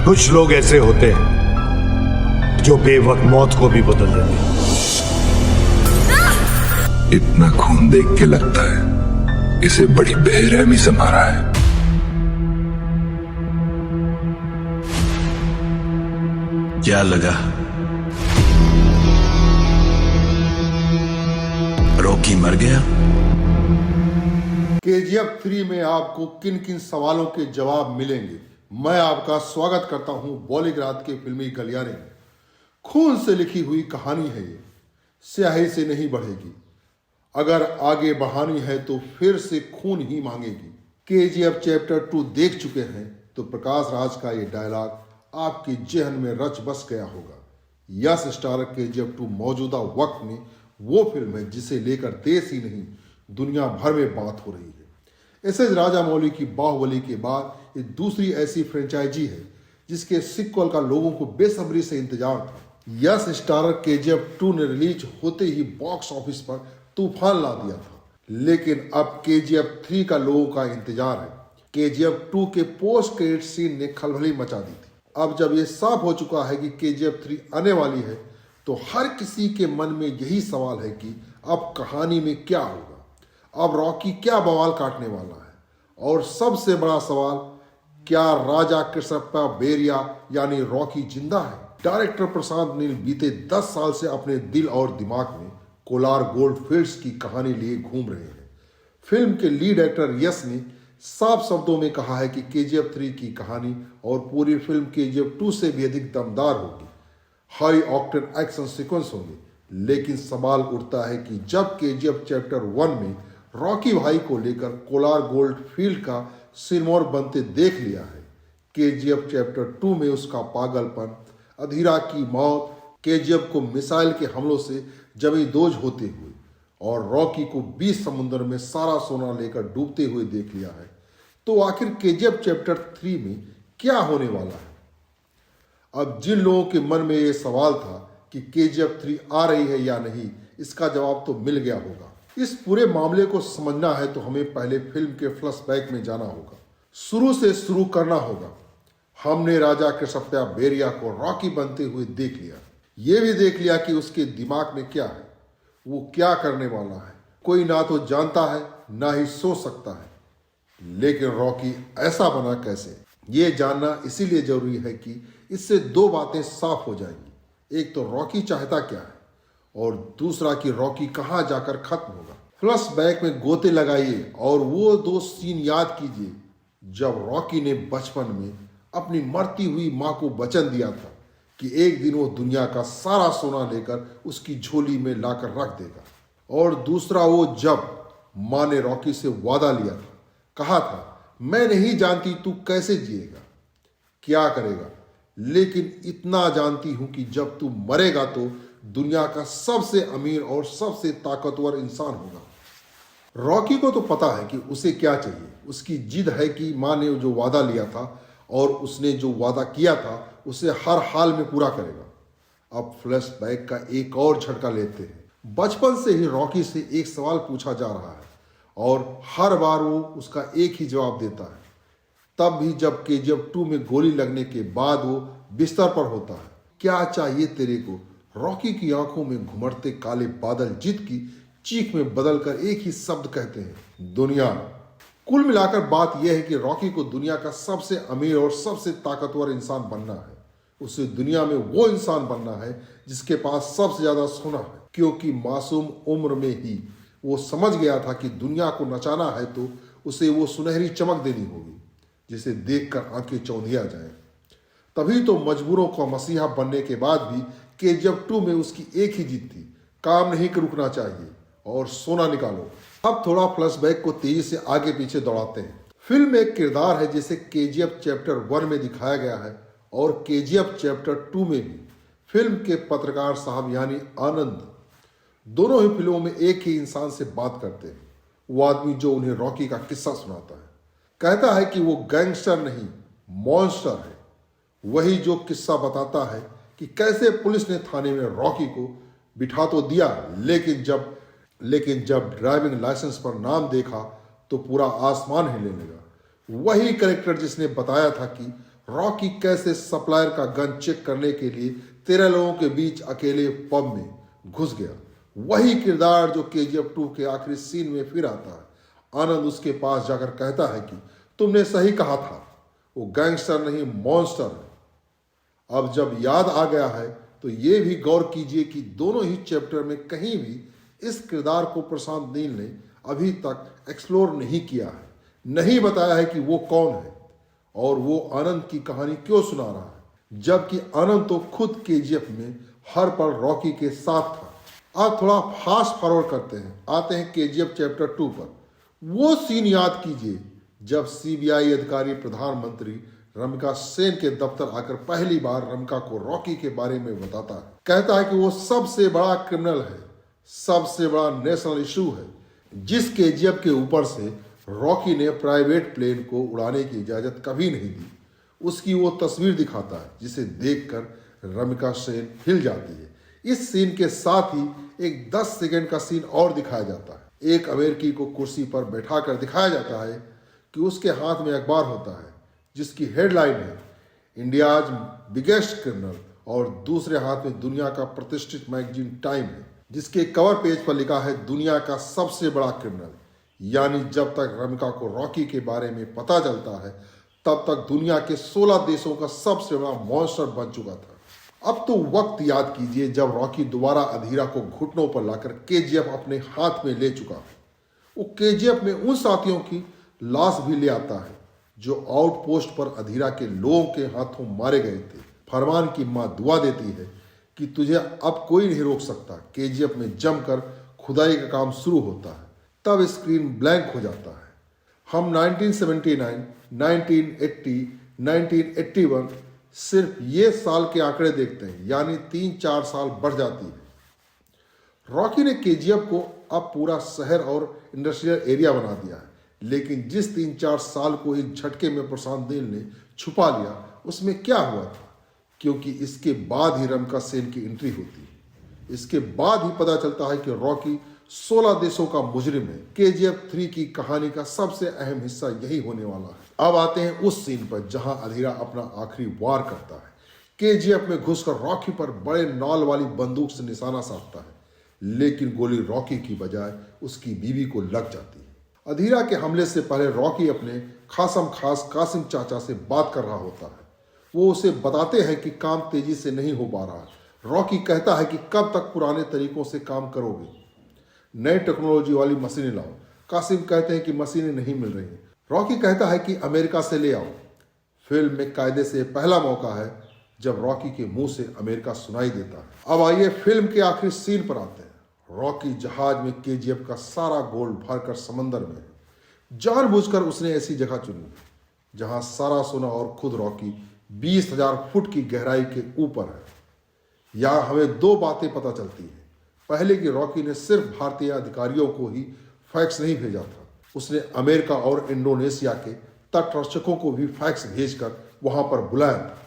कुछ लोग ऐसे होते हैं जो बेवक्त मौत को भी बदल देते हैं। इतना खून देख के लगता है इसे बड़ी बेरहमी से मारा है। क्या लगा? रॉकी मर गया? केजीएफ 3 में आपको किन किन सवालों के जवाब मिलेंगे, मैं आपका स्वागत करता हूं बॉलीग्राद के फिल्मी गलियारे में। खून से लिखी हुई कहानी है ये, स्याही से नहीं बढ़ेगी। अगर आगे बढ़ानी है तो फिर से खून ही मांगेगी। केजीएफ चैप्टर 2 देख चुके हैं तो प्रकाश राज का ये डायलॉग आपके जहन में रच बस गया होगा। यस स्टार केजीएफ 2 मौजूदा वक्त में वो फिल्म है जिसे लेकर देश ही नहीं दुनिया भर में बात हो रही है। एस.एस. राजामौली की बाहुबली के बाद ये दूसरी ऐसी फ्रेंचाइजी है जिसके सिक्वल का लोगों को बेसब्री से इंतजार था। यस स्टारर केजीएफ 2 ने रिलीज होते ही बॉक्स ऑफिस पर तूफान ला दिया था, लेकिन अब केजीएफ 3 का लोगों का इंतजार है। केजीएफ 2 के पोस्ट क्रेडिट सीन ने खलबली मचा दी थी। अब जब ये साफ हो चुका है कि केजीएफ 3 आने वाली है तो हर किसी के मन में यही सवाल है कि अब कहानी में क्या होगा, अब रॉकी क्या बवाल काटने वाला है, और सबसे बड़ा सवाल, क्या राजा कृष्णप्पा बेरिया यानी रॉकी जिंदा है? डायरेक्टर प्रशांत नील बीते 10 साल से अपने दिल और दिमाग में कोलार गोल्ड फील्ड्स की कहानी लिए घूम रहे हैं। फिल्म के लीड एक्टर यश ने साफ शब्दों में कहा है कि केजीएफ 3 की कहानी और पूरी फिल्म केजीएफ 2 से भी अधिक दमदार होगी। हाई ऑक्टेन एक्शन सीक्वेंस होंगे, लेकिन सवाल उठता है कि जब केजीएफ चैप्टर 1 में रॉकी भाई को लेकर कोलार गोल्ड फील्ड का सिरमौर बनते देख लिया है, केजीएफ चैप्टर 2 में उसका पागलपन, अधीरा की मौत, केजीएफ को मिसाइल के हमलों से जमी दोज होते हुए और रॉकी को 20 समुद्र में सारा सोना लेकर डूबते हुए देख लिया है, तो आखिर केजीएफ चैप्टर 3 में क्या होने वाला है? अब जिन लोगों के मन में ये सवाल था कि केजीएफ 3 आ रही है या नहीं, इसका जवाब तो मिल गया होगा। इस पूरे मामले को समझना है तो हमें पहले फिल्म के फ्लैशबैक में जाना होगा, शुरू से शुरू करना होगा। हमने राजा कृष्णप्पा बेरिया को रॉकी बनते हुए देख लिया, ये भी देख लिया कि उसके दिमाग में क्या है, वो क्या करने वाला है, कोई ना तो जानता है ना ही सोच सकता है। लेकिन रॉकी ऐसा बना कैसे, ये जानना इसीलिए जरूरी है कि इससे 2 बातें साफ हो जाएंगी। एक तो रॉकी चाहता क्या है और दूसरा कि रॉकी कहां जाकर खत्म होगा। फ्लैशबैक में गोते लगाइए और वो 2 सीन याद कीजिए जब रॉकी ने बचपन में अपनी मरती हुई मां को वचन दिया था कि एक दिन वो दुनिया का सारा सोना लेकर उसकी झोली में लाकर रख देगा, और दूसरा वो जब मां ने रॉकी से वादा लिया था, कहा था मैं नहीं जानती तू कैसे जिएगा, क्या करेगा, लेकिन इतना जानती हूं कि जब तू मरेगा तो दुनिया का सबसे अमीर और सबसे ताकतवर इंसान होगा। रॉकी को तो पता है कि उसे क्या चाहिए, उसकी जिद है कि मां ने जो वादा लिया था और उसने जो वादा किया था उसे हर हाल में पूरा करेगा। अब फ्लैशबैक का एक और झटका लेते हैं। बचपन से ही रॉकी से एक सवाल पूछा जा रहा है और हर बार वो उसका एक ही जवाब देता है। तब भी जब केजीएफ 2 में गोली लगने के बाद वो बिस्तर पर होता है, क्या चाहिए तेरे को, रॉकी की आंखों में घुमड़ते काले बादल जिद की चीख में बदलकर एक ही शब्द कहते हैं, दुनिया। कुल मिलाकर बात यह है कि रॉकी को दुनिया का सबसे अमीर और सबसे ताकतवर इंसान बनना है। उसे दुनिया में वो इंसान बनना है जिसके पास सबसे ज्यादा सोना है, क्योंकि मासूम उम्र में ही वो समझ गया था कि दुनिया को नचाना है तो उसे वो सुनहरी चमक देनी होगी जिसे देखकर आंखें चौंधिया जाए। तभी तो मजबूरों का मसीहा बनने के बाद भी केजीएफ 2 में उसकी एक ही जिद थी, काम नहीं रुकना चाहिए और सोना निकालो। अब थोड़ा फ्लैशबैक को तेजी से आगे पीछे दौड़ाते हैं। फिल्म में एक किरदार है जिसे केजीएफ चैप्टर 1 में दिखाया गया है और केजीएफ चैप्टर 2 में भी। फिल्म के पत्रकार साहब यानी आनंद दोनों ही फिल्मों में एक ही इंसान से बात करते हैं, वो आदमी जो उन्हें रॉकी का किस्सा सुनाता है। कहता है कि वो गैंगस्टर नहीं मॉन्स्टर है, वही जो किस्सा बताता है कि कैसे पुलिस ने थाने में रॉकी को बिठा तो दिया, लेकिन जब ड्राइविंग लाइसेंस पर नाम देखा तो पूरा आसमान हिलने लगा। वही कैरेक्टर जिसने बताया था कि रॉकी कैसे सप्लायर का गन चेक करने के लिए 13 लोगों के बीच अकेले पब में घुस गया। वही किरदार जो केजीएफ 2 के आखिरी सीन में फिर आता है। आनंद उसके पास जाकर कहता है कि तुमने सही कहा था, वो गैंगस्टर नहीं मॉन्स्टर है। अब जब याद आ गया है तो ये भी गौर कीजिए कि दोनों ही चैप्टर में कहीं भी इस किरदार को प्रशांत नील ने अभी तक एक्सप्लोर नहीं किया है, नहीं बताया है कि वो कौन है और वो आनंद की कहानी क्यों सुना रहा है, जबकि आनंद तो खुद केजीएफ में हर पल रॉकी के साथ था। आप थोड़ा फास्ट फॉरवर्ड करते हैं, आते हैं केजीएफ चैप्टर 2 पर। वो सीन याद कीजिए जब सीबीआई अधिकारी प्रधानमंत्री रमिका सेन के दफ्तर आकर पहली बार रमिका को रॉकी के बारे में बताता है। कहता है कि वो सबसे बड़ा क्रिमिनल है, सबसे बड़ा नेशनल इशू है। जिस केजीएफ के ऊपर से रॉकी ने प्राइवेट प्लेन को उड़ाने की इजाजत कभी नहीं दी, उसकी वो तस्वीर दिखाता है जिसे देखकर रमिका सेन हिल जाती है। इस सीन के साथ ही एक 10 सेकंड का सीन और दिखाया जाता है। एक अमेरिकी को कुर्सी पर बैठाकर दिखाया जाता है कि उसके हाथ में अखबार होता है जिसकी हेडलाइन है इंडियाज बिगेस्ट क्रिमिनल, और दूसरे हाथ में दुनिया का प्रतिष्ठित मैगजीन टाइम है जिसके कवर पेज पर लिखा है दुनिया का सबसे बड़ा क्रिमिनल। यानी जब तक रमिका को रॉकी के बारे में पता चलता है तब तक दुनिया के 16 देशों का सबसे बड़ा मॉन्स्टर बन चुका था। अब तो वक्त याद कीजिए जब रॉकी दोबारा अधीरा को घुटनों पर लाकर केजीएफ अपने हाथ में ले चुका है। वो केजीएफ में उन साथियों की लाश भी ले आता है जो आउटपोस्ट पर अधीरा के लोगों के हाथों मारे गए थे। फरमान की मां दुआ देती है कि तुझे अब कोई नहीं रोक सकता। केजीएफ में जमकर खुदाई का काम शुरू होता है। तब स्क्रीन ब्लैंक हो जाता है। हम 1979, 1980, 1981 सिर्फ ये साल के आंकड़े देखते हैं, यानी 3-4 साल बढ़ जाती है। रॉकी ने केजीएफ को अब पूरा शहर और इंडस्ट्रियल एरिया बना दिया है, लेकिन जिस 3-4 साल को एक झटके में प्रशांत नील ने छुपा लिया उसमें क्या हुआ था? क्योंकि इसके बाद ही रमिका सेन की एंट्री होती है। इसके बाद ही पता चलता है कि रॉकी 16 देशों का मुजरिम है। केजीएफ 3 की कहानी का सबसे अहम हिस्सा यही होने वाला है। अब आते हैं उस सीन पर जहां अधीरा अपना आखिरी वार करता है। केजीएफ में घुसकर रॉकी पर बड़े नॉल वाली बंदूक से निशाना साधता है, लेकिन गोली रॉकी की बजाय उसकी बीवी को लग जाती है। अधीरा के हमले से पहले रॉकी अपने खासम खास कासिम चाचा से बात कर रहा होता है। वो उसे बताते हैं कि काम तेजी से नहीं हो पा रहा है। रॉकी कहता है कि कब तक पुराने तरीकों से काम करोगे, नई टेक्नोलॉजी वाली मशीनें लाओ। कासिम कहते हैं कि मशीनें नहीं मिल रही हैं। रॉकी कहता है कि अमेरिका से ले आओ। फिल्म में कायदे से पहला मौका है जब रॉकी के मुंह से अमेरिका सुनाई देता है। अब आइए फिल्म के आखिरी सीन पर आते हैं। रॉकी जहाज में केजीएफ का सारा गोल्ड भरकर समंदर में है। जानबूझकर उसने ऐसी जगह चुनी जहां सारा सोना और खुद रॉकी 20,000 फुट की गहराई के ऊपर है। यहां हमें 2 बातें पता चलती हैं। पहले कि रॉकी ने सिर्फ भारतीय अधिकारियों को ही फैक्स नहीं भेजा था, उसने अमेरिका और इंडोनेशिया के तटरक्षकों को भी फैक्स भेजकर वहां पर बुलाया था।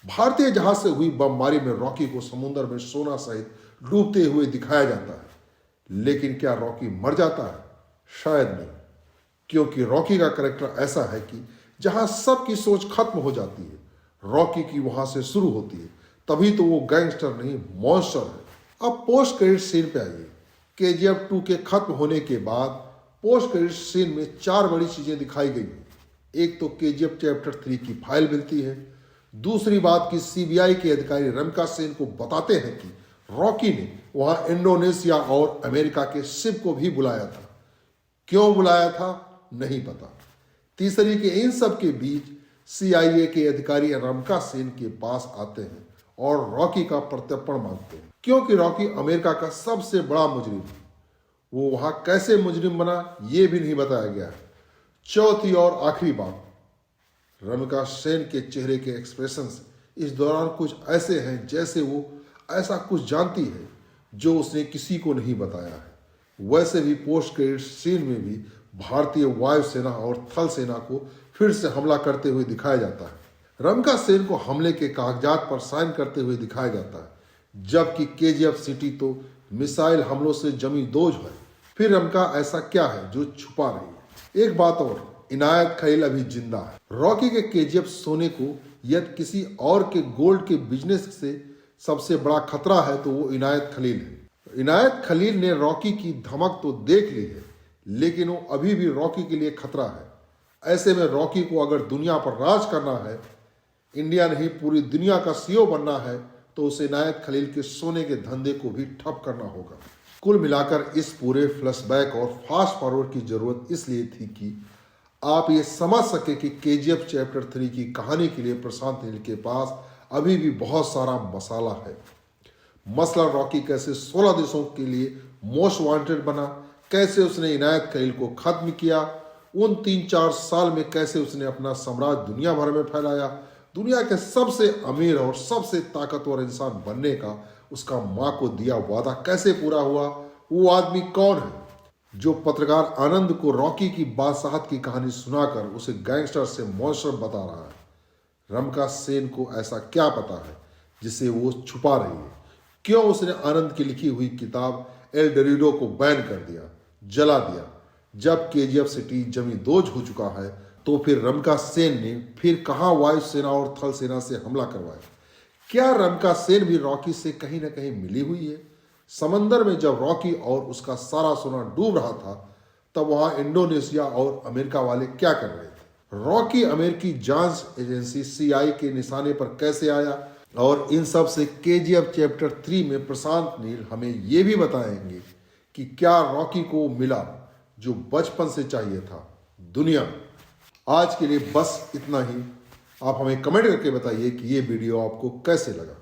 भारतीय जहाज से हुई बमबारी में रॉकी को समुद्र में सोना सहित डूबते हुए दिखाया जाता है, लेकिन क्या रॉकी मर जाता है? शायद नहीं, क्योंकि रॉकी का कैरेक्टर ऐसा है कि जहां सबकी सोच खत्म हो जाती है, रॉकी की वहां से शुरू होती है। तभी तो वो गैंगस्टर नहीं मॉन्स्टर है। अब पोस्ट क्रेडिट सीन पे आइए। केजीएफ 2 के खत्म होने के बाद पोस्ट क्रेडिट सीन में 4 बड़ी चीजें दिखाई गई हैं। एक तो केजीएफ चैप्टर 3 की फाइल मिलती है। दूसरी बात कि सीबीआई के अधिकारी रमिका सेन को बताते हैं कि रॉकी ने वहां इंडोनेशिया और अमेरिका के शिप को भी बुलाया था। क्यों बुलाया था नहीं पता। तीसरी कि इन सब के बीच सीआईए के अधिकारी रमिका सेन के पास आते हैं और रॉकी का प्रत्यर्पण मांगते हैं, क्योंकि रॉकी अमेरिका का सबसे बड़ा मुजरिम है। वो वहां कैसे मुजरिम बना ये भी नहीं बताया गया है। चौथी और आखिरी बात, रमिका सेन के चेहरे के एक्सप्रेशंस इस दौरान कुछ ऐसे हैं जैसे वो ऐसा कुछ जानती है जो उसने किसी को नहीं बताया है। वैसे भी पोस्ट क्रेडिट सीन में भी भारतीय वायुसेना और थल सेना को फिर से हमला करते हुए दिखाया जाता है। रमिका सेन को हमले के कागजात पर साइन करते हुए दिखाया जाता है, जबकि केजीएफ सिटी तो मिसाइल हमलों से जमी दोज है। फिर रमिका ऐसा क्या है जो छुपा रही है? एक बात और, इनायत खलील अभी जिंदा है। रॉकी के केजीएफ सोने को यदि किसी और के गोल्ड के बिजनेस से सबसे बड़ा खतरा है तो वो इनायत खलील है। इनायत खलील ने रॉकी की धमक तो देख ली है, लेकिन वो अभी भी रॉकी के लिए खतरा है। ऐसे में रॉकी को अगर दुनिया पर राज करना है, इंडिया नहीं पूरी दुनिया का सीईओ बनना है, तो उसे इनायत खलील के सोने के धंधे को भी ठप करना होगा। कुल मिलाकर इस पूरे फ्लैशबैक और फास्ट फॉरवर्ड की जरूरत इसलिए थी कि आप ये समझ सके कि केजीएफ चैप्टर 3 की कहानी के लिए प्रशांत नील के पास अभी भी बहुत सारा मसाला है। मसला रॉकी कैसे 16 देशों के लिए मोस्ट वांटेड बना, कैसे उसने इनायत खलील को खत्म किया, उन 3-4 साल में कैसे उसने अपना साम्राज्य दुनिया भर में फैलाया, दुनिया के सबसे अमीर और सबसे ताकतवर इंसान बनने का उसका मां को दिया वादा कैसे पूरा हुआ, वो आदमी कौन है जो पत्रकार आनंद को रॉकी की बादशाहत की कहानी सुनाकर उसे गैंगस्टर से मॉन्स्टर बता रहा है। रमका सेन को ऐसा क्या पता है जिसे वो छुपा रही है? क्यों उसने आनंद की लिखी हुई किताब एल डोरिडो को बैन कर दिया, जला दिया? जब केजीएफ सिटी जमी दोज हो चुका है तो फिर रमका सेन ने फिर कहां वायु सेना और थल सेना से हमला करवाया? क्या रमका सेन भी रॉकी से कहीं ना कहीं मिली हुई है? समंदर में जब रॉकी और उसका सारा सोना डूब रहा था, तब वहां इंडोनेशिया और अमेरिका वाले क्या कर रहे थे? रॉकी अमेरिकी जांच एजेंसी सीआईए के निशाने पर कैसे आया? और इन सब से केजीएफ चैप्टर 3 में प्रशांत नील हमें ये भी बताएंगे कि क्या रॉकी को मिला जो बचपन से चाहिए था, दुनिया। आज के लिए बस इतना ही। आप हमें कमेंट करके बताइए कि ये वीडियो आपको कैसे लगा।